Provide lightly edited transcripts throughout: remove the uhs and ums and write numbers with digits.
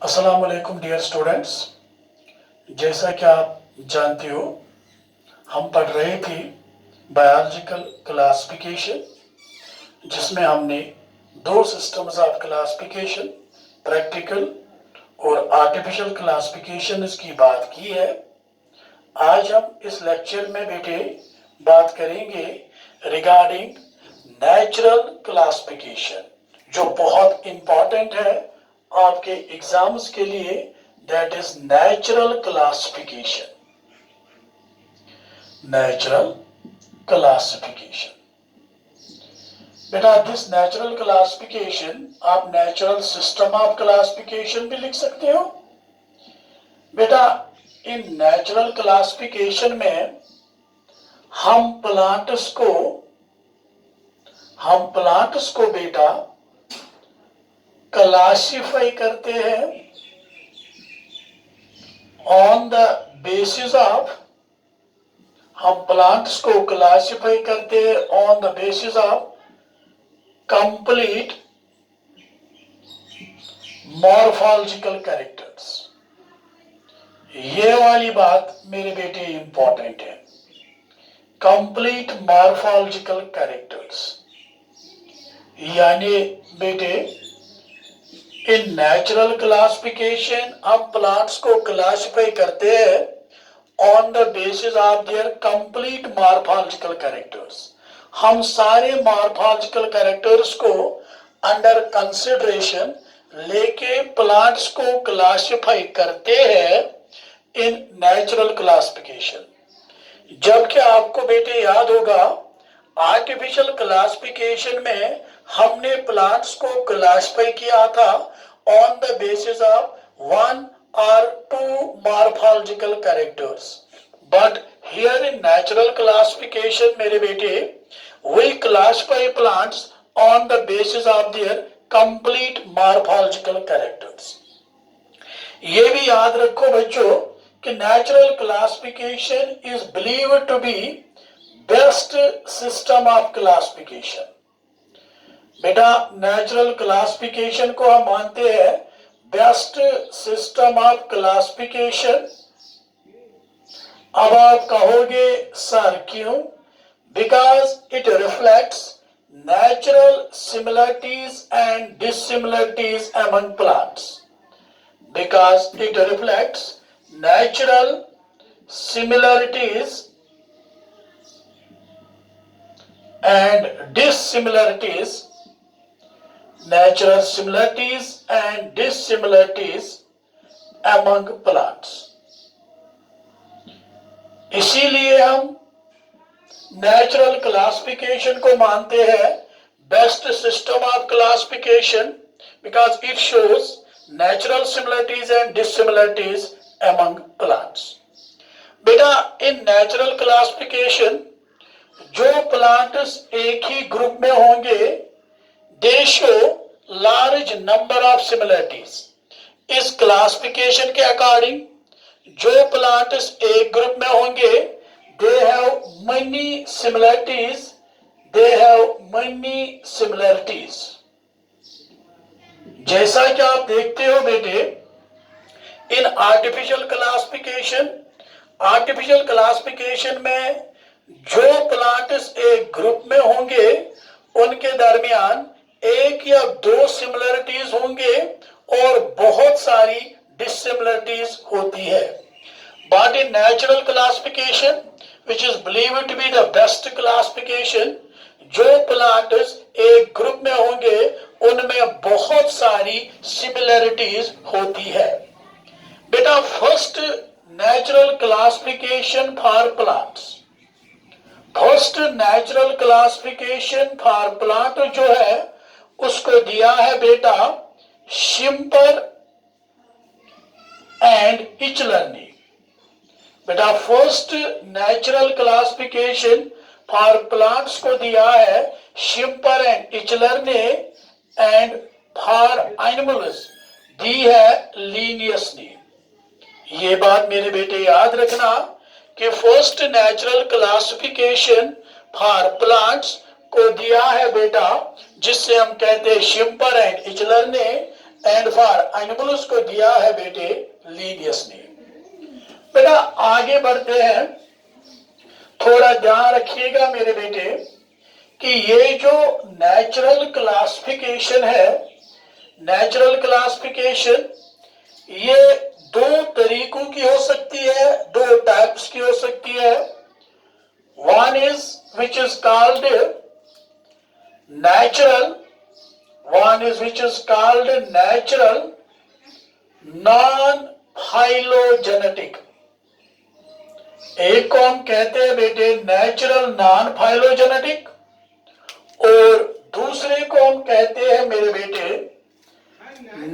अस्सलाम वालेकुम dear students. जैसा कि आप जानते हो, हम पढ़ रहे थे बायोलॉजिकल क्लासिफिकेशन, जिसमें हमने दो सिस्टम्स ऑफ क्लासिफिकेशन, प्रैक्टिकल और आर्टिफिशियल क्लासिफिकेशन की बात की है। आज हम इस लेक्चर में बेटे बात करेंगे रिगार्डिंग नेचुरल क्लासिफिकेशन, जो बहुत इंपॉर्टेंट है आपके एग्जाम्स के लिए। That is natural classification. Natural classification बेटा, दिस नेचुरल क्लासिफिकेशन आप नेचुरल सिस्टम ऑफ क्लासिफिकेशन भी लिख सकते हो। बेटा, इन नेचुरल क्लासिफिकेशन में हम प्लांट्स को बेटा क्लासिफाई करते हैं ऑन द बेसिस ऑफ, हम प्लांट्स को क्लासिफाई करते हैं on the basis of complete morphological characters. ये वाली बात मेरे बेटे इंपॉर्टेंट है, कंप्लीट मॉर्फोलॉजिकल कैरेक्टर्स। यानी बेटे, इन नेचुरल क्लासिफिकेशन हम प्लांट्स को क्लासिफाई करते हैं on the basis of there complete morphological characters. हम सारे मॉर्फोलॉजिकल कैरेक्टर्स को अंडर कंसिडरेशन लेके प्लांट्स को क्लासिफाई करते हैं इन नेचुरल क्लासिफिकेशन। जबकि आपको बेटे याद होगा, आर्टिफिशियल क्लासिफिकेशन में हमने प्लांट्स को क्लासिफाई किया था on the basis of 1 or 2 morphological characters, but here in natural classification मेरे बेटे, we classify plants on the basis of their complete morphological characters। ये भी याद रखो बच्चों कि natural classification is believed to be best system of classification. बेटा, natural classification को हम मानते हैं बेस्ट सिस्टम ऑफ क्लासिफिकेशन। अब आप कहोगे सर क्यों? Because it reflects natural similarities and dissimilarities among plants. Because it reflects natural similarities and dissimilarities, natural similarities and dissimilarities among plants। इसीलिए हम नेचुरल क्लासिफिकेशन को मानते हैं best system of classification, because it shows natural similarities and dissimilarities among plants। बेटा, इन natural classification जो plants एक ही group में होंगे, दे show large number of similarities. इस क्लासिफिकेशन के अकॉर्डिंग जो प्लांट्स एक ग्रुप में होंगे, दे हैव मनी सिमिलरिटीज, जैसा कि आप देखते हो बेटे, इन आर्टिफिशियल क्लासिफिकेशन में जो प्लांट्स एक ग्रुप में होंगे, उनके दरमियान एक या दो सिमिलरिटीज होंगे और बहुत सारी डिसिमिलरिटीज होती है। But in natural classification which is believed to be the best classification, जो प्लांट्स एक ग्रुप में होंगे उनमें बहुत सारी सिमिलरिटीज होती है। बेटा, first natural classification for plants, first natural classification for plant जो है उसको दिया है बेटा शिम्पर एंड इचलर ने। बेटा, first natural classification for plants को दिया है शिम्पर एंड इचलर ने, एंड फॉर एनिमल्स दी है लीनियस ने। ये बात मेरे बेटे याद रखना कि first natural classification for plants को दिया है बेटा, जिससे हम कहते हैं शिम्पर एंड इचलर ने, एंड फॉर एनिमल्स को दिया है बेटे लीनियस नेम। बेटा आगे बढ़ते हैं, थोड़ा ध्यान रखिएगा मेरे बेटे कि ये जो नेचुरल क्लासिफिकेशन है, नेचुरल क्लासिफिकेशन ये दो तरीकों की हो सकती है, दो टाइप्स की हो सकती है। One is which is called natural, one is which is called natural non-phylogenetic। एक को हम कहते हैं बेटे नेचुरल नॉन फाइलोजेनेटिक, और दूसरे को हम कहते हैं मेरे बेटे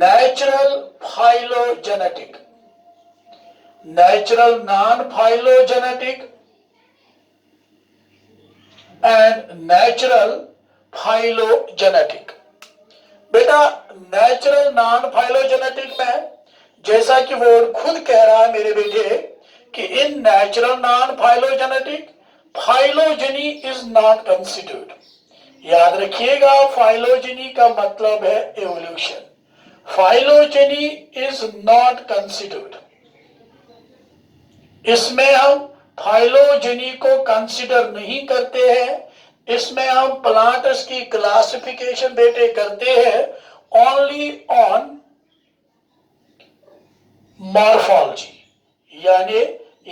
natural phylogenetic. Natural non phylogenetic and natural phylogenetic. बेटा नेचुरल नॉन फाइलोजेनेटिक में जैसा कि वो खुद कह रहा है मेरे बेटे कि in natural non phylogenetic phylogeny is not considered. याद रखिएगा फाइलोजेनी का मतलब है evolution, phylogeny is not considered. इसमें हम फाइलोजेनी को कंसिडर नहीं करते हैं, इसमें हम प्लांट्स की क्लासिफिकेशन बेटे करते हैं ओनली ऑन मॉर्फोलॉजी। यानी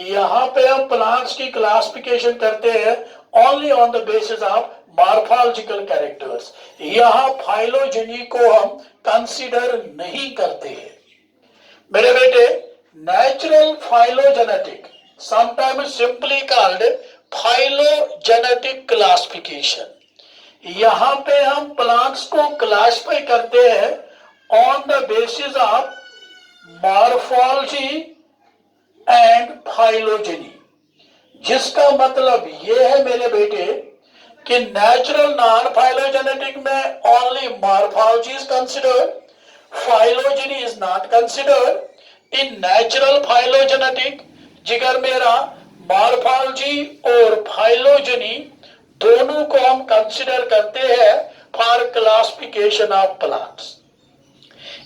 यहां पे हम प्लांट्स की क्लासिफिकेशन करते हैं only on the basis of morphological characters. यहां फाइलोजेनी को हम कंसीडर नहीं करते हैं मेरे बेटे। Natural phylogenetic sometimes simply called phylogenetic classification. यहां पे हम प्लांट्स को क्लासिफाई करते हैं on the basis of morphology and phylogeny, जिसका मतलब यह है मेरे बेटे कि नेचुरल नॉन फाइलोजेनेटिक में only morphology is considered, phylogeny is not considered. In natural phylogenetic जिगर मेरा मॉर्फोलॉजी और फाइलोजेनी दोनों को हम कंसिडर करते हैं फॉर क्लासिफिकेशन ऑफ प्लांट्स।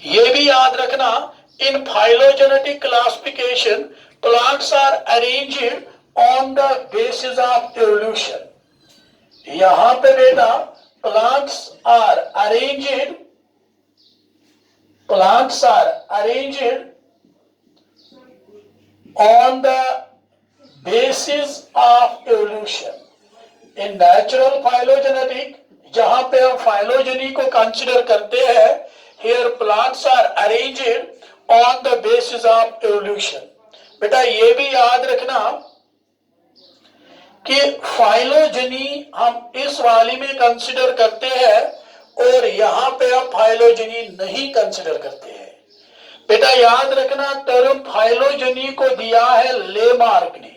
ये भी याद रखना in phylogenetic classification plants are arranged on the basis of evolution. यहां पे बेटा plants are arranged on the basis of evolution। in natural phylogenetic जहां पे हम फाइलोजेनी को कंसिडर करते हैं, here plants are arranged on the basis of evolution। बेटा ये भी याद रखना कि फाइलोजेनी हम इस वाली में कंसिडर करते हैं और यहां पे हम फाइलोजेनी नहीं कंसिडर करते हैं। बेटा याद रखना टर्म फाइलोजेनी को दिया है लेमार्क ने।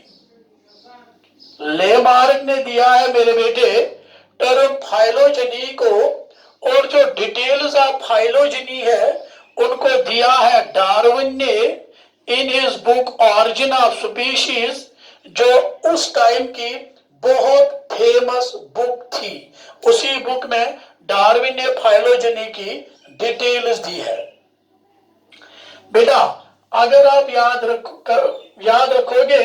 लेमार्क ने दिया है मेरे बेटे टर्म फाइलोजेनी को, और जो डिटेल्स ऑफ फाइलोजेनी है उनको दिया है डार्विन ने in his book origin of species, जो उस टाइम की बहुत फेमस बुक थी। उसी बुक में डार्विन ने फाइलोजेनी की डिटेल्स दी है। बेटा अगर आप याद रखोगे,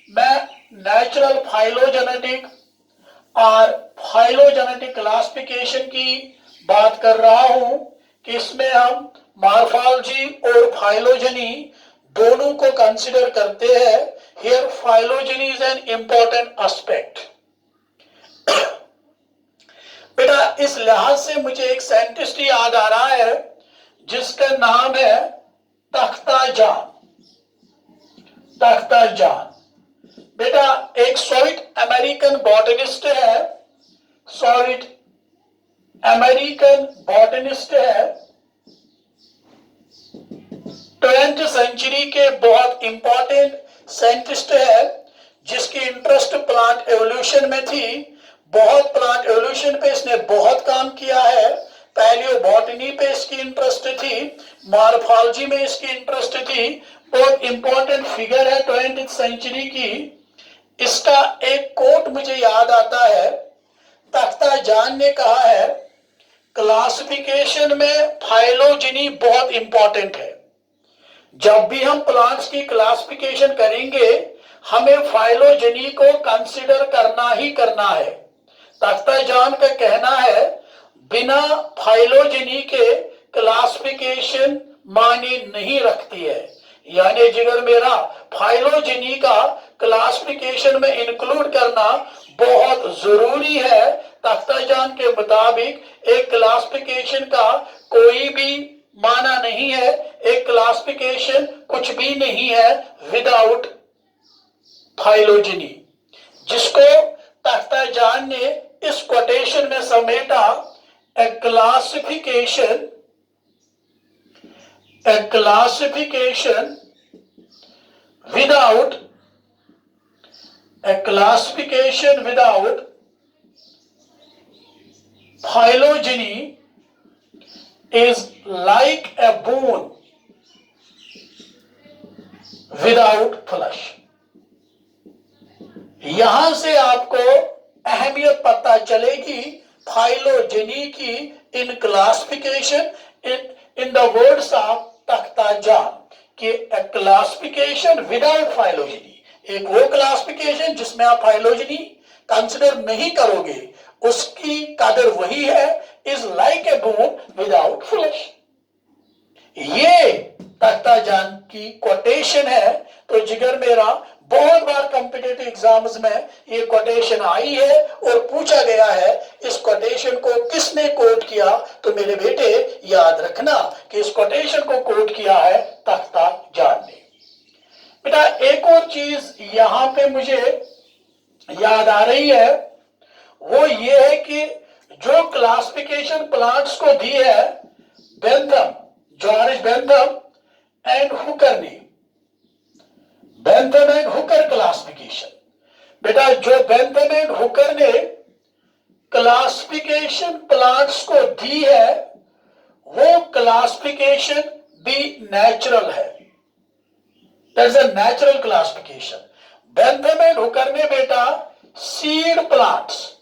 मैं नेचुरल फाइलोजेनेटिक और फाइलोजेनेटिक क्लासिफिकेशन की बात कर रहा हूं कि इसमें हम मॉर्फोलॉजी और फाइलोजेनी दोनों को कंसिडर करते हैं। Here phylogeny is an important aspect. बेटा इस लिहाज से मुझे एक साइंटिस्ट याद आ रहा है जिसका नाम है तख्ता जान। तख्ता जान बेटा एक सोवियत अमेरिकन बॉटनिस्ट है, सोवियत अमेरिकन बॉटनिस्ट है। 20th सेंचुरी के बहुत इंपॉर्टेंट साइंटिस्ट है जिसकी इंटरेस्ट प्लांट एवोल्यूशन में थी। बहुत प्लांट एवोल्यूशन पे इसने बहुत काम किया है। पैलियो बॉटनी पे इसकी इंटरेस्ट थी, मॉर्फोलॉजी में इसकी इंटरेस्ट थी। बहुत इंपॉर्टेंट फिगर है 20th सेंचुरी की। इसका एक कोट मुझे याद आता है। तख्ता जान ने कहा है क्लासिफिकेशन में फाइलोजेनी बहुत इंपॉर्टेंट है। जब भी हम प्लांट्स की क्लासिफिकेशन करेंगे हमें फाइलोजेनी को कंसीडर करना ही करना है। तख्ताजान का कहना है बिना फाइलोजेनी के क्लासिफिकेशन मायने नहीं रखती है। यानी जिगर मेरा फाइलोजेनी का क्लासिफिकेशन में इंक्लूड करना बहुत जरूरी है। तख्ताजान के मुताबिक एक क्लासिफिकेशन का कोई भी माना नहीं है, एक क्लासिफिकेशन कुछ भी नहीं है विदाउट फाइलोजेनी, जिसको तख्ताजान ने इस कोटेशन में समेटा। ए classification without phylogeny is like a bone without flesh। यहां से आपको अहमियत पता चलेगी फाइलोजेनी की in classification in the words of Takhtajan कि क्लासिफिकेशन विदाउट फाइलोजेनी, एक वो क्लासिफिकेशन जिसमें आप फाइलोजेनी कंसिडर नहीं करोगे उसकी कदर वही है, is like a bone without flash. ये तख्ताजान की कोटेशन है। तो जिगर मेरा बहुत बार कॉम्पिटिटिव एग्जाम्स में ये कोटेशन आई है और पूछा गया है इस कोटेशन को किसने कोट किया। तो मेरे बेटे याद रखना कि इस कोटेशन को कोट किया है तख्ताजान ने। बेटा एक और चीज यहां पे मुझे याद आ रही है वो ये है कि जो क्लासिफिकेशन प्लांट्स को दी है Bentham, George Bentham and Hooker ने, बेंथम एंड हुकर क्लासिफिकेशन। बेटा जो बेंथम एंड हुकर ने क्लासिफिकेशन प्लांट्स को दी है वो क्लासिफिकेशन भी नेचुरल है, that's a natural classification. Bentham and Hooker ने बेटा सीड प्लांट्स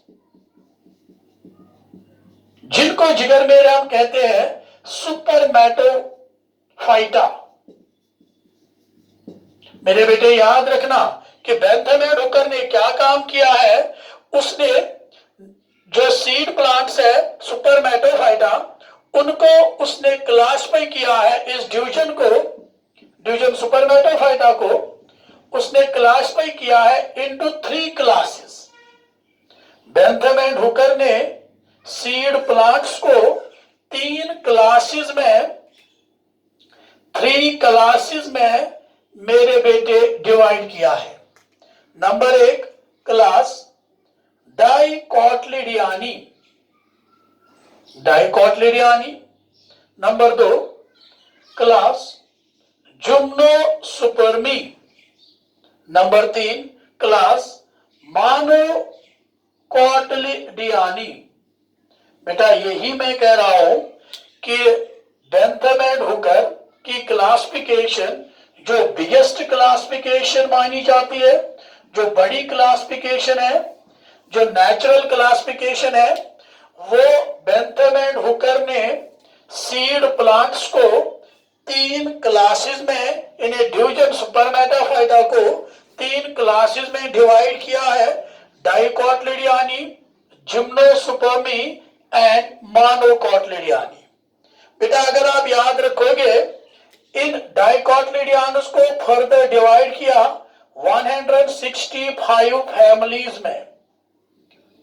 जिनको जिगर मेरे हम कहते हैं सुपरमेटोफाइटा, मेरे बेटे याद रखना कि बेंथम एंड हुकर ने क्या काम किया है, उसने जो सीड प्लांट्स है सुपरमेटोफाइटा उनको उसने क्लासिफाई किया है। इस डिवीजन को, डिवीजन सुपरमेटोफाइटा को उसने क्लासिफाई किया है into 3 classes. Bentham and Hooker ने सीड प्लांट्स को 3 क्लासेस में मेरे बेटे डिवाइड किया है। Number 1 class dicotyledonae, number 2 class gymnospermae, number 3 class monocotyledonae. बेटा यही मैं कह रहा हूं कि बेंथम एंड हुकर की क्लासिफिकेशन जो बिगेस्ट क्लासिफिकेशन मानी जाती है, जो बड़ी क्लासिफिकेशन है, जो नेचुरल क्लासिफिकेशन है, वो बेंथम एंड हुकर ने सीड प्लांट्स को 3 क्लासेस में, इन्हें डिवीजन सुपरमेटाफाइटा को 3 क्लासेस में डिवाइड किया है, डाइकोटिलिडियानी, जिम्नोस्पर्मी एंड मोनोकोटिलिडियानी। बेटा अगर आप याद रखोगे इन डाइकोटिलिडियानस को फर्दर डिवाइड किया 165 फैमिलीज में,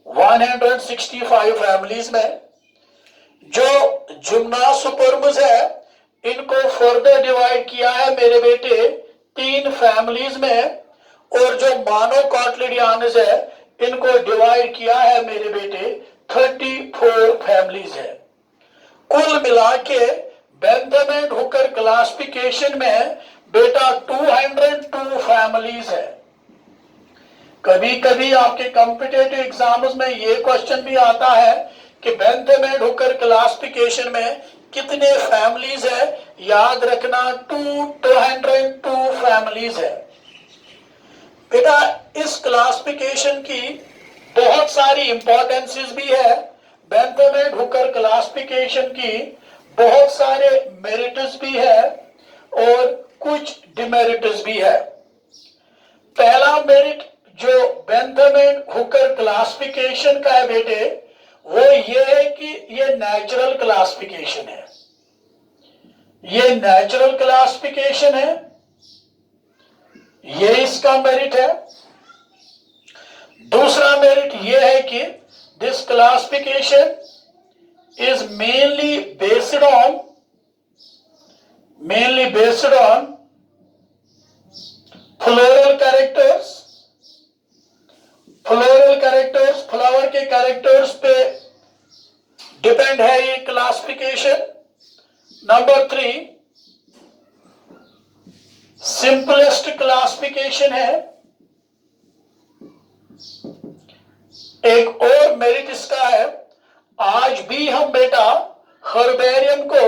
165 फैमिलीज में। जो जिम्नोस्पर्म्स है इनको फर्दर डिवाइड किया है मेरे बेटे 3 फैमिलीज में, और जो मोनोकोटिलिडियानस है इनको डिवाइड किया है मेरे बेटे 34 फैमिलीज है। कुल मिला के बेंथम एंड हुकर क्लासिफिकेशन में बेटा 202 फैमिलीज है। कभी कभी आपके कॉम्पिटिटिव एग्जाम्स में ये क्वेश्चन भी आता है कि बेंथम एंड हुकर क्लासिफिकेशन में कितने फैमिलीज है। याद रखना 202 फैमिलीज है। बेटा इस क्लासिफिकेशन की बहुत सारी इंपॉर्टेंसेस भी है। बेंथम एंड हुकर क्लासिफिकेशन की बहुत सारे मेरिट्स भी है और कुछ डिमेरिट्स भी है। पहला मेरिट जो बेंथम एंड हुकर क्लासिफिकेशन का है बेटे, वो ये है कि ये नेचुरल क्लासिफिकेशन है। ये नेचुरल क्लासिफिकेशन है, ये इसका मेरिट है। दूसरा मेरिट ये है कि this classification is mainly based on floral characters, flower के कैरेक्टर्स पे डिपेंड है ये क्लासिफिकेशन। नंबर 3 सिंपलेस्ट क्लासिफिकेशन है। एक और मेरिट इसका है, आज भी हम बेटा हर्बेरियम को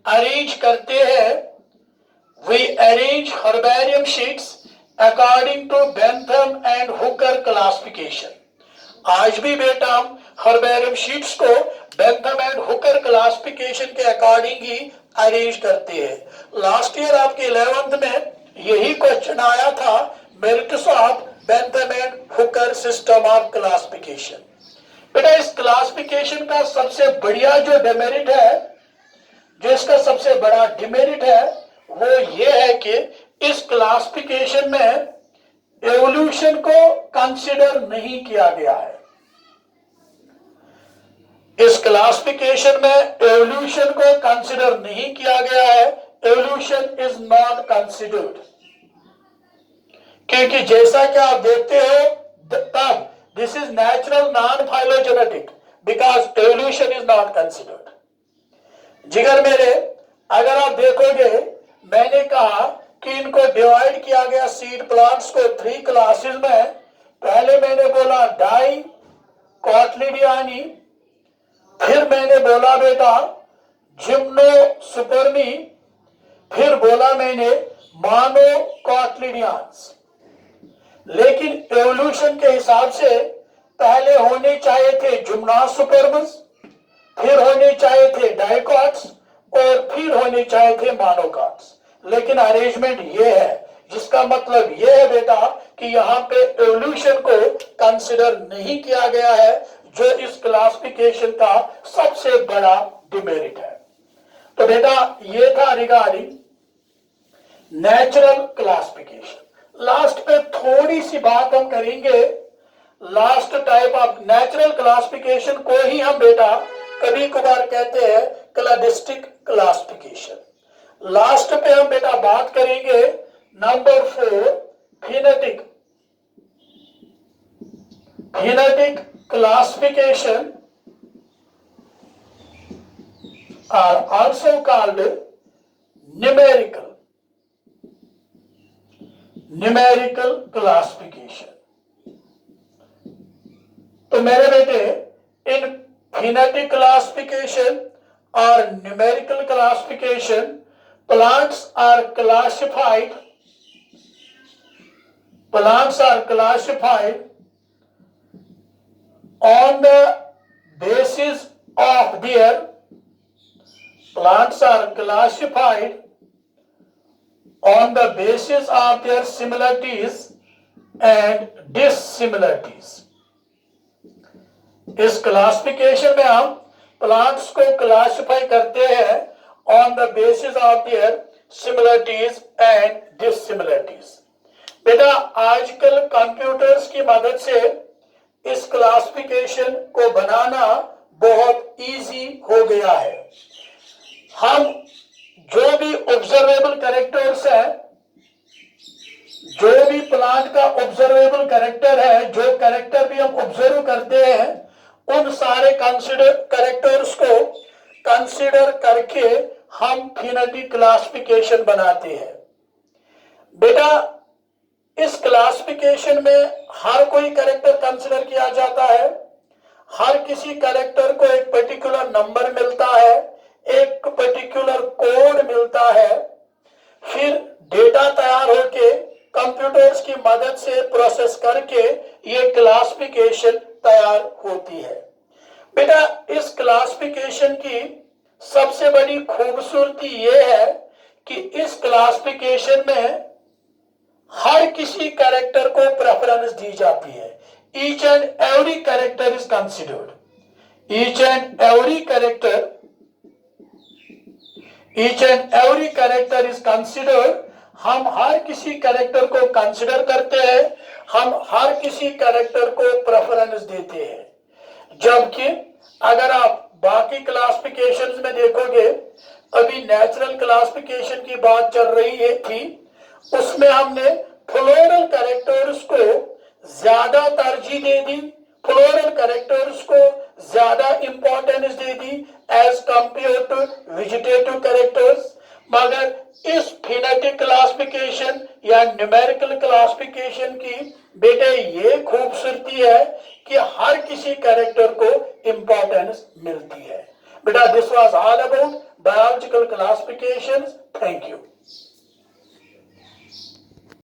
अरेंज करते हैं। We arrange herbarium sheets according to Bentham and Hooker classification. आज भी बेटा हम हर्बेरियम शीट्स को बेंथम एंड हुकर क्लासिफिकेशन के अकॉर्डिंग ही अरेंज करते हैं। लास्ट ईयर आपके 11th में यही क्वेश्चन आया था, merits of Bentham and Hooker system of classification. बेटा इस क्लासिफिकेशन का सबसे बढ़िया जो डिमेरिट है, जो इसका सबसे बड़ा डिमेरिट है, वो ये है कि इस क्लासिफिकेशन में एवोल्यूशन को कंसीडर नहीं किया गया है। इस क्लासिफिकेशन में एवोल्यूशन को कंसीडर नहीं किया गया है। एवोल्यूशन इज नॉट कंसीडर्ड, क्योंकि जैसा कि आप देखते हो तब this is natural non phylogenetic because evolution is not considered. जिगर मेरे, अगर आप देखोगे मैंने कहा कि इनको डिवाइड किया गया सीड प्लांट्स को 3 क्लासेस में। पहले मैंने बोला डाई कॉटलिडियानी, फिर मैंने बोला बेटा जिम्नोस्पर्मी, फिर बोला मैंने मोनोकॉटलिडियंस। लेकिन एवोल्यूशन के हिसाब से पहले होने चाहिए थे जिम्नोस्पर्म्स, फिर होने चाहिए थे डाइकॉट्स और फिर होने चाहिए थे मोनोकॉट्स। लेकिन अरेंजमेंट ये है, जिसका मतलब ये है बेटा कि यहाँ पे एवोल्यूशन को कंसिडर नहीं किया गया है, जो इस क्लासिफिकेशन का सबसे बड़ा डिमेरिट है। तो बेटा ये था रिगार्डिंग नेचुरल क्लासिफिकेशन। लास्ट पे थोड़ी सी बात हम करेंगे। Last type of natural classification को ही हम बेटा कभी कभार कहते हैं क्लाडिस्टिक क्लासिफिकेशन। लास्ट पे हम बेटा बात करेंगे number 4 phenetic classification are also called numerical classification। तो मेरे बेटे इन phenetic classification और numerical classification plants are classified on the basis of their similarities and dissimilarities। इस क्लासिफिकेशन में हम प्लांट्स को क्लासिफाई करते हैं on the basis of their similarities and dissimilarities. बेटा आजकल कंप्यूटर्स की मदद से इस क्लासिफिकेशन को बनाना बहुत इजी हो गया है। हम जो भी ऑब्जर्वेबल कैरेक्टर्स है, जो भी प्लांट का ऑब्जर्वेबल कैरेक्टर है, जो कैरेक्टर भी हम ऑब्जर्व करते हैं, उन सारे कैरेक्टर्स को कंसीडर करके हम फिनेटिक क्लासिफिकेशन बनाते हैं। बेटा इस क्लासिफिकेशन में हर कोई कैरेक्टर कंसीडर किया जाता है। हर किसी कैरेक्टर को एक पर्टिकुलर नंबर मिलता है, एक पर्टिकुलर कोड मिलता है। फिर डेटा तैयार होके कंप्यूटर्स की मदद से प्रोसेस करके ये क्लासिफिकेशन तैयार होती है। बेटा इस क्लासिफिकेशन की सबसे बड़ी खूबसूरती ये है कि इस क्लासिफिकेशन में हर किसी कैरेक्टर को प्रेफरेंस दी जाती है। Each and every character is considered. Each and every character is considered. हम हर किसी कैरेक्टर को कंसिडर करते हैं, हम हर किसी कैरेक्टर को प्रेफरेंस देते हैं। जबकि अगर आप बाकी क्लासिफिकेशंस में देखोगे, अभी नेचुरल क्लासिफिकेशन की बात चल रही है थी, उसमें हमने फ्लोरल कैरेक्टर्स को ज्यादा तरजीह दे दी, फ्लोरल कैरेक्टर्स को ज्यादा इंपॉर्टेंस दे दी as compare to vegetative characters. मगर इस फिनेटिक क्लासिफिकेशन या न्यूमेरिकल क्लासिफिकेशन की बेटे ये खूबसूरती है कि हर किसी कैरेक्टर को इंपॉर्टेंस मिलती है। बेटा this was all about biological classifications. Thank you.